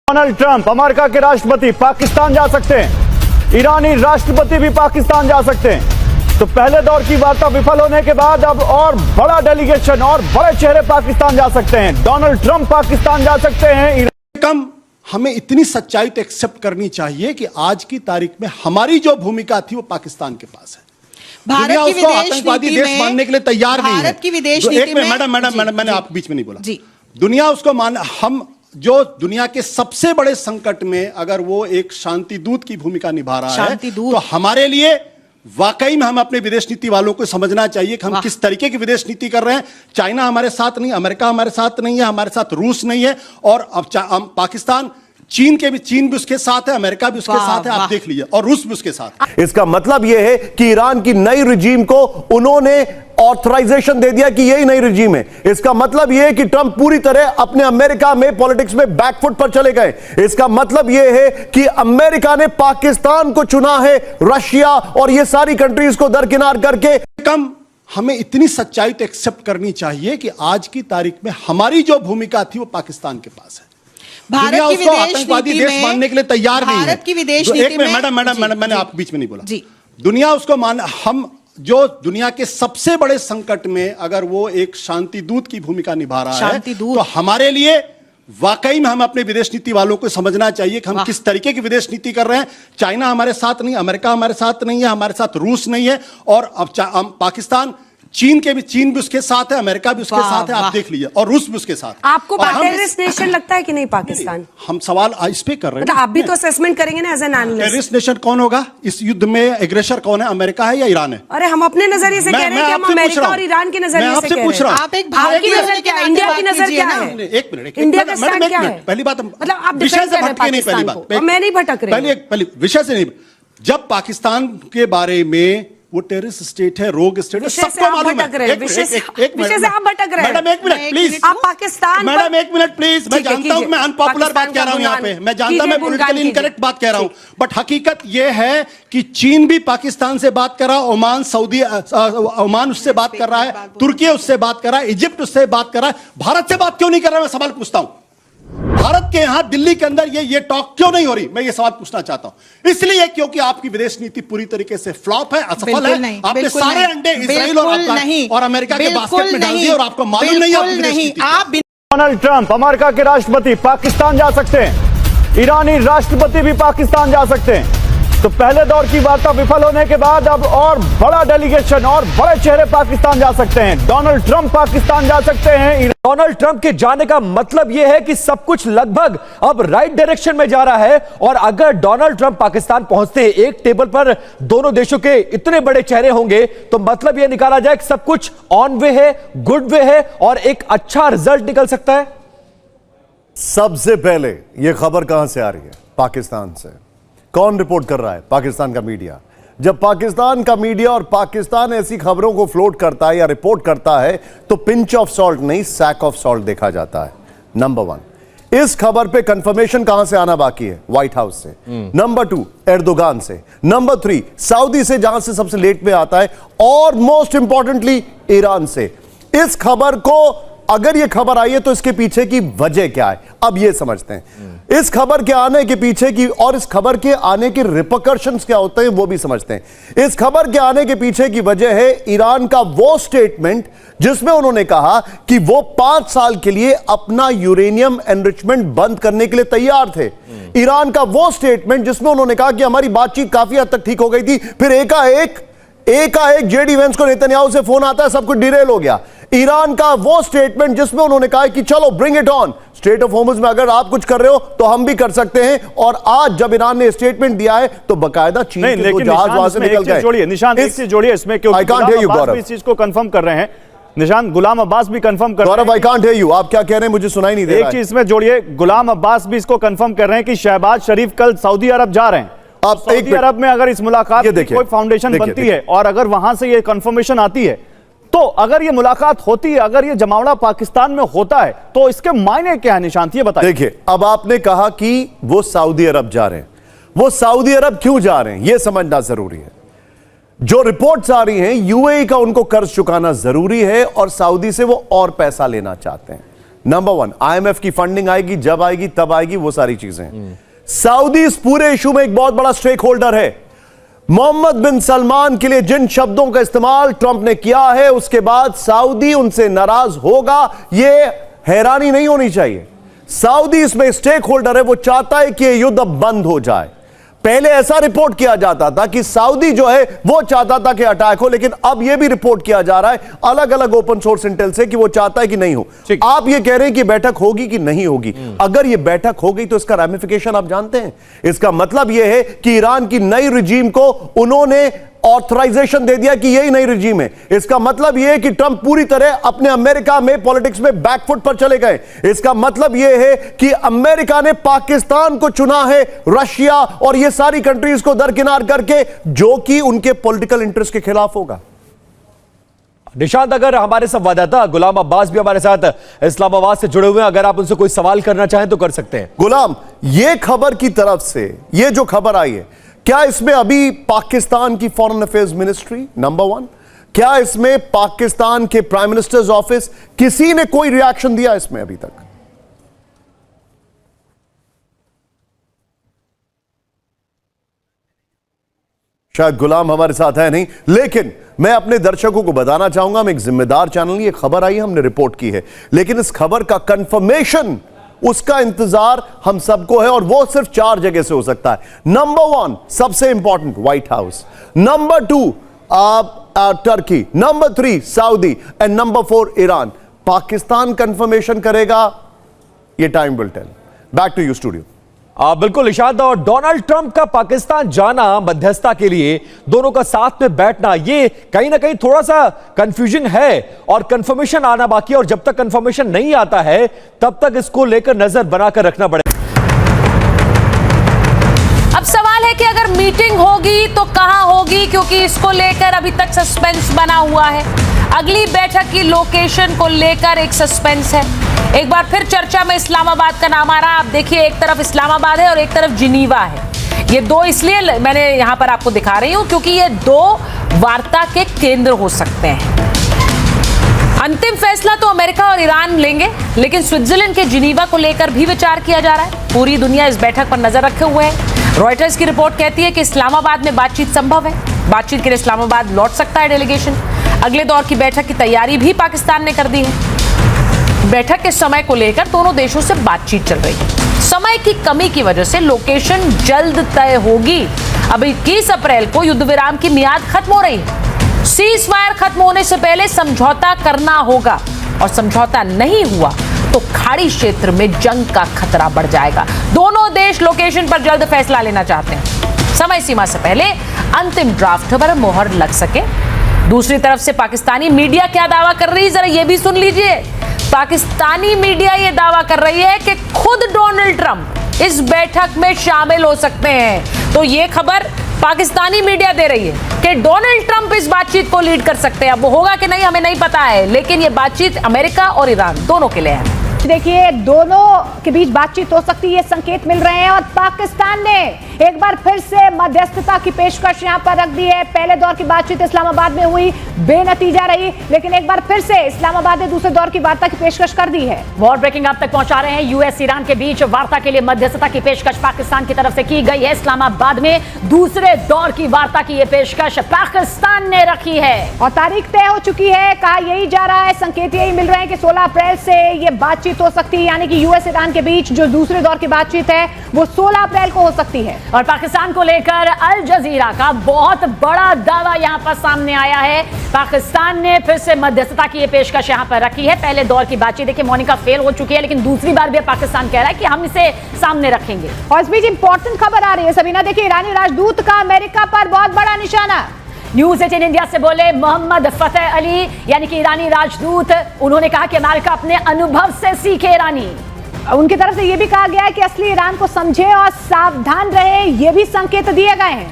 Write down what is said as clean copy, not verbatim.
Donald Trump America के राष्ट्रपति पाकिस्तान जा सकते हैं। ईरानी राष्ट्रपति भी पाकिस्तान जा सकते हैं। तो पहले दौर की वार्ता विफल होने के बाद अब और बड़ा डेलीगेशन और बड़े चेहरे पाकिस्तान जा सकते हैं। डोनाल्ड ट्रंप पाकिस्तान जा सकते हैं। कम हमें इतनी सच्चाई तो एक्सेप्ट करनी चाहिए कि आज की तारीख में हमारी जो भूमिका थी वो पाकिस्तान के पास है। भारत की उसको आतंकवादी देश मानने के लिए तैयार नहीं है। भारत की विदेश नीति में मैडम मैंने आप बीच में नहीं बोला जी। दुनिया उसको हम जो दुनिया के सबसे बड़े संकट में अगर वो एक शांति दूत की भूमिका निभा रहा है तो हमारे लिए वाकई में हम अपने विदेश नीति वालों को समझना चाहिए कि हम किस तरीके की विदेश नीति कर रहे हैं। चाइना हमारे साथ नहीं, अमेरिका हमारे साथ नहीं है, हमारे साथ रूस नहीं है और अब पाकिस्तान चीन भी उसके साथ है, अमेरिका भी उसके साथ है, आप देख लीजिए, और रूस भी उसके साथ है। इसका मतलब यह है कि ईरान की नई रिजीम को उन्होंने ऑथराइजेशन दे दिया कि यही नई रिजीम है। इसका मतलब यह है कि ट्रंप पूरी तरह अपने अमेरिका में पॉलिटिक्स में बैकफुट पर चले गए। इसका मतलब यह है कि अमेरिका ने पाकिस्तान को चुना है, रशिया और ये सारी कंट्रीज को दरकिनार करके। कम हमें इतनी सच्चाई तो एक्सेप्ट करनी चाहिए कि आज की तारीख में हमारी जो भूमिका थी वो पाकिस्तान के पास है। भारत की विदेश आतंकवादी देश मानने के लिए तैयार नहीं है। भारत की विदेश नीति में मैडम मैंने आप बीच में नहीं बोला जी। दुनिया उसको हम जो दुनिया के सबसे बड़े संकट में अगर वो एक शांति दूत की भूमिका निभा रहा है तो हमारे लिए वाकई में हम अपने विदेश नीति वालों को समझना चाहिए कि हम किस तरीके की विदेश नीति कर रहे हैं। चाइना हमारे साथ नहीं, अमेरिका हमारे साथ नहीं है, हमारे साथ रूस नहीं है और अब पाकिस्तान चीन भी उसके साथ है, अमेरिका भी उसके साथ है, आप देख लीजिए, और रूस भी उसके साथ है। आपको टेररिस्ट नेशन लगता है कि नहीं पाकिस्तान? हम सवाल इस पे कर रहे हैं। आप भी तो असेसमेंट करेंगे ना as an analyst. Terrorist nation कौन होगा इस युद्ध में? एग्रेसर कौन है? अमेरिका है या ईरान है? अरे हम अपने नजरिए से कह रहे हैं कि हम अमेरिका और ईरान के नजरिए से कह रहे हैं। आप एक आपकी नजर क्या है? इंडिया की नजर क्या है? एक मिनट, इंडिया का स्टैंड क्या है? पहली बात, मतलब आप विषय से भटके नहीं। पहली बात मैं नहीं भटक रही, पहले विषय से नहीं। जब पाकिस्तान के बारे में वो टेररिस्ट स्टेट है, रोग स्टेट है, सबको मालूम है। विषय से आप भटक रहे हैं। मैडम एक मिनट प्लीज। आप पाकिस्तान, मैडम एक मिनट प्लीज। मैं जानता हूं मैं अनपॉपुलर बात कह रहा हूं यहाँ पे, मैं जानता हूं मैं पॉलिटिकली इनकरेक्ट बात कह रहा हूं, बट हकीकत ये है कि चीन भी पाकिस्तान से बात कर रहा है, ओमान उससे बात कर रहा है, तुर्की उससे बात कर रहा है, इजिप्ट उससे बात कर रहा है। भारत से बात क्यों नहीं कर रहा? मैं सवाल पूछता हूं। भारत के यहां दिल्ली के अंदर ये टॉक क्यों नहीं हो रही? मैं ये सवाल पूछना चाहता हूं। इसलिए क्योंकि आपकी विदेश नीति पूरी तरीके से फ्लॉप है, असफल है। आपने सारे अंडे इजराइल और अमेरिका के बास्केट में डाल दिए और आपको मालूम नहीं है। डोनाल्ड ट्रंप अमेरिका के राष्ट्रपति पाकिस्तान जा सकते हैं। ईरानी राष्ट्रपति भी पाकिस्तान जा सकते हैं। तो पहले दौर की वार्ता विफल होने के बाद अब और बड़ा डेलीगेशन और बड़े चेहरे पाकिस्तान जा सकते हैं। डोनाल्ड ट्रंप पाकिस्तान जा सकते हैं। डोनाल्ड ट्रंप के जाने का मतलब यह है कि सब कुछ लगभग अब राइट डायरेक्शन में जा रहा है। और अगर डोनाल्ड ट्रंप पाकिस्तान पहुंचते हैं, एक टेबल पर दोनों देशों के इतने बड़े चेहरे होंगे, तो मतलब यह निकाला जाए कि सब कुछ ऑन वे है, गुड वे है और एक अच्छा रिजल्ट निकल सकता है। सबसे पहले यह खबर कहां से आ रही है? पाकिस्तान से। कौन रिपोर्ट कर रहा है? पाकिस्तान का मीडिया। जब पाकिस्तान का मीडिया और पाकिस्तान ऐसी खबरों को फ्लोट करता है या रिपोर्ट करता है तो पिंच ऑफ सॉल्ट नहीं, सैक ऑफ सॉल्ट देखा जाता है। नंबर 1, इस खबर पे कंफर्मेशन कहां से आना बाकी है? व्हाइट हाउस से। नंबर 2, एर्दोगान से। नंबर 3, सऊदी से, जहां से सबसे लेट में आता है, और मोस्ट इंपॉर्टेंटली ईरान से। इस खबर को, अगर यह खबर आई है तो इसके पीछे की वजह क्या है, अब यह समझते हैं। इस खबर के आने के पीछे की और इस खबर के आने के रिपरकशंस क्या होते हैं वो भी समझते हैं। इस खबर के आने के पीछे की वजह है ईरान का वो स्टेटमेंट जिसमें उन्होंने कहा कि वो 5 साल के लिए अपना यूरेनियम एनरिचमेंट बंद करने के लिए तैयार थे। ईरान का वो स्टेटमेंट जिसमें उन्होंने कहा कि हमारी बातचीत काफी हद तक ठीक हो गई थी, फिर एकाएक जेडी वेंस को नेतन्याहू से फोन आता है, सब कुछ डिरेल हो गया। ईरान का वो स्टेटमेंट जिसमें उन्होंने कहा कि चलो bring it on, state of Hormuz में अगर आप कुछ कर रहे हो तो हम भी कर सकते हैं। और आज जब ईरान ने स्टेटमेंट दिया है तो बकायदा चीन के दो जहाज वहां से निकल गए। जोड़िए निशान, एक चीज जोड़िए इसमें, क्योंकि आई कांट हियर यू गौरव, इस चीज को कंफर्म कर रहे हैं। निशान, गुलाम अब्बास भी कंफर्म कर रहे हैं। गौरव आई कांट हियर यू, आप क्या कह रहे हैं मुझे सुनाई नहीं दे रहा है। एक चीज इसमें जोड़िए, गुलाम अब्बास भी इसको कंफर्म कर रहे हैं कि शहबाज शरीफ कल सऊदी अरब जा रहे हैं। सऊदी अरब में अगर इस मुलाकात की कोई फाउंडेशन बनती है और अगर वहां से ये कंफर्मेशन आती है, तो अगर ये मुलाकात होती है, अगर ये जमावड़ा पाकिस्तान में होता है, तो इसके मायने क्या है निशांत, ये बताइए। देखिए, अब आपने कहा कि वो सऊदी अरब जा रहे हैं, वो सऊदी अरब क्यों जा रहे हैं यह समझना जरूरी है। जो रिपोर्ट्स आ रही हैं, यूएई का उनको कर्ज चुकाना जरूरी है और सऊदी से वो और पैसा लेना चाहते हैं। नंबर 1, IMF की फंडिंग आएगी, जब आएगी तब आएगी, वो सारी चीजें। सऊदी इस पूरे इशू में एक बहुत बड़ा स्टेक होल्डर है। मोहम्मद बिन सलमान के लिए जिन शब्दों का इस्तेमाल ट्रंप ने किया है, उसके बाद सऊदी उनसे नाराज होगा, यह हैरानी नहीं होनी चाहिए। सऊदी इसमें स्टेक होल्डर है, वो चाहता है कि यह युद्ध अब बंद हो जाए। पहले ऐसा रिपोर्ट किया जाता था कि सऊदी जो है वो चाहता था कि अटैक हो, लेकिन अब यह भी रिपोर्ट किया जा रहा है अलग अलग ओपन सोर्स इंटेल से कि वो चाहता है कि नहीं हो। आप ये कह रहे हैं कि बैठक होगी कि नहीं होगी। अगर ये बैठक हो गई तो इसका रैमिफिकेशन आप जानते हैं। इसका मतलब यह है कि ईरान की नई रिजीम को उन्होंने ऑथराइजेशन दे दिया कि यही नई रिजीम है। इसका मतलब यह है कि ट्रंप पूरी तरह अपने अमेरिका में पॉलिटिक्स में बैकफुट पर चले गए। इसका मतलब यह है कि अमेरिका ने पाकिस्तान को चुना है, रशिया और ये सारी कंट्रीज को दरकिनार करके, जो कि उनके पॉलिटिकल इंटरेस्ट के खिलाफ होगा। निशांत, अगर हमारे संवाददाता गुलाम अब्बास भी हमारे साथ इस्लामाबाद से जुड़े हुए हैं, अगर आप उनसे कोई सवाल करना चाहें तो कर सकते हैं। गुलाम, ये खबर की तरफ से ये जो खबर आई है, क्या इसमें अभी पाकिस्तान की फॉरेन अफेयर्स मिनिस्ट्री नंबर 1, क्या इसमें पाकिस्तान के प्राइम मिनिस्टर्स ऑफिस, किसी ने कोई रिएक्शन दिया इसमें अभी तक? शायद गुलाम हमारे साथ है नहीं, लेकिन मैं अपने दर्शकों को बताना चाहूंगा, हम एक जिम्मेदार चैनल, ये खबर आई, हमने रिपोर्ट की है, लेकिन इस खबर का कंफर्मेशन, उसका इंतजार हम सबको है, और वो सिर्फ 4 जगह से हो सकता है। नंबर 1 सबसे important White House, number 2 Turkey, number 3 Saudi and number 4 Iran. Pakistan confirmation करेगा, ये time will tell. Back to you studio. बिल्कुल निशांत, और डोनाल्ड ट्रंप का पाकिस्तान जाना मध्यस्थता के लिए, दोनों का साथ में बैठना, ये कहीं ना कहीं थोड़ा सा कंफ्यूजन है और कंफर्मेशन आना बाकी है, और जब तक कंफर्मेशन नहीं आता है तब तक इसको लेकर नजर बनाकर रखना पड़ेगा। अब सवाल है कि अगर मीटिंग होगी तो कहां होगी, क्योंकि इसको लेकर अभी तक सस्पेंस बना हुआ है। अगली बैठक की लोकेशन को लेकर एक सस्पेंस है। एक बार फिर चर्चा में इस्लामाबाद का नाम आ रहा है। आप देखिए, एक तरफ इस्लामाबाद है और एक तरफ जिनीवा है। ये दो इसलिए मैंने यहां पर आपको दिखा रही हूं क्योंकि ये दो वार्ता के केंद्र हो सकते हैं। अंतिम फैसला तो अमेरिका और ईरान लेंगे, लेकिन स्विट्जरलैंड के जिनीवा को लेकर भी विचार किया जा रहा है। पूरी दुनिया इस बैठक पर नजर रखे हुए है। रॉयटर्स की रिपोर्ट कहती है कि इस्लामाबाद में बातचीत संभव है। बातचीत के लिए इस्लामाबाद लौट सकता है डेलीगेशन। अगले दौर की बैठक की तैयारी भी पाकिस्तान ने कर दी है। बैठक के समय को लेकर दोनों देशों से बातचीत चल रही है। समय की कमी की वजह से लोकेशन जल्द तय होगी। अब 21 अप्रैल को युद्ध विराम की मियाद खत्म हो रही है। सीज फायर खत्म होने से पहले समझौता करना होगा, और समझौता नहीं हुआ तो खाड़ी क्षेत्र में जंग का खतरा बढ़ जाएगा। दोनों देश लोकेशन पर जल्द फैसला लेना चाहते हैं, समय सीमा से पहले अंतिम ड्राफ्ट पर मोहर लग सके। दूसरी तरफ से पाकिस्तानी मीडिया क्या दावा कर रही है, जरा ये भी सुन लीजिए। पाकिस्तानी मीडिया ये दावा कर रही है कि खुद डोनाल्ड ट्रंप इस बैठक में शामिल हो सकते हैं। तो ये खबर पाकिस्तानी मीडिया दे रही है कि डोनाल्ड ट्रंप इस बातचीत को लीड कर सकते हैं। अब वो होगा कि नहीं हमें नहीं पता है, लेकिन ये बातचीत अमेरिका और ईरान दोनों के लिए है। देखिए, दोनों के बीच बातचीत हो सकती है, ये संकेत मिल रहे हैं। और पाकिस्तान ने एक बार फिर से मध्यस्थता की पेशकश यहां पर रख दी है। पहले दौर की बातचीत इस्लामाबाद में हुई, बेनतीजा रही, लेकिन एक बार फिर से इस्लामाबाद ने दूसरे दौर की वार्ता की पेशकश कर दी है। वॉर ब्रेकिंग आप तक पहुंचा रहे हैं। यूएस ईरान के बीच वार्ता के लिए मध्यस्थता की पेशकश पाकिस्तान की तरफ से की गई है। इस्लामाबाद में दूसरे दौर की वार्ता की यह पेशकश पाकिस्तान ने रखी है और तारीख तय हो चुकी है। कहा यही जा रहा है, संकेत यही मिल रहे हैं कि 16 अप्रैल से ये बातचीत हो सकती है, यानी कि यूएस ईरान के बीच जो दूसरे दौर की बातचीत है वो 16 अप्रैल को हो सकती है। और पाकिस्तान को लेकर अल जजीरा का बहुत बड़ा दावा यहां पर सामने आया है। पाकिस्तान ने फिर से मध्यस्थता की यह पेशकश यहां पर रखी है। पहले दौर की बातचीत देखिए मोनिका फेल हो चुकी है, लेकिन दूसरी बार भी पाकिस्तान कह रहा है कि हम इसे सामने रखेंगे। और इस बीच इंपॉर्टेंट खबर आ रही है सबीना, देखिए ईरानी राजदूत का अमेरिका पर बहुत बड़ा निशाना। न्यूज 18 इंडिया से बोले मोहम्मद फतेह अली, यानी कि ईरानी राजदूत, उन्होंने कहा कि अमेरिका अपने अनुभव से सीखे। ईरानी उनकी तरफ से यह भी कहा गया है कि असली ईरान को समझे और सावधान रहे, ये भी संकेत दिए गए हैं।